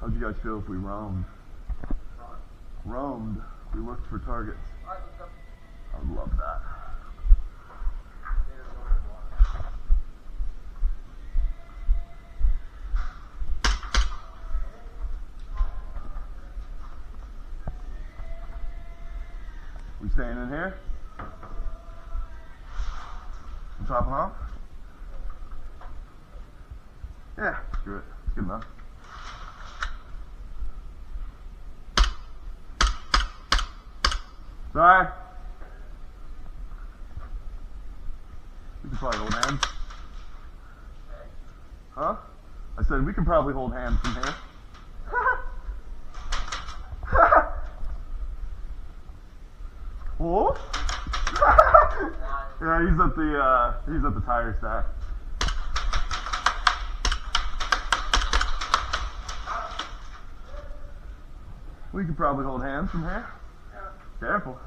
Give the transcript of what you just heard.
How'd you guys feel if we roamed? Roamed. We looked for targets. Alright, let's go. I would love that. We staying in here? I'm chopping off? Yeah, screw it. It's good enough. Sorry. We can probably hold hands. Huh? I said we can probably hold hands from here. Oh? Yeah, he's at the tire stack. We could probably hold hands from here. Careful.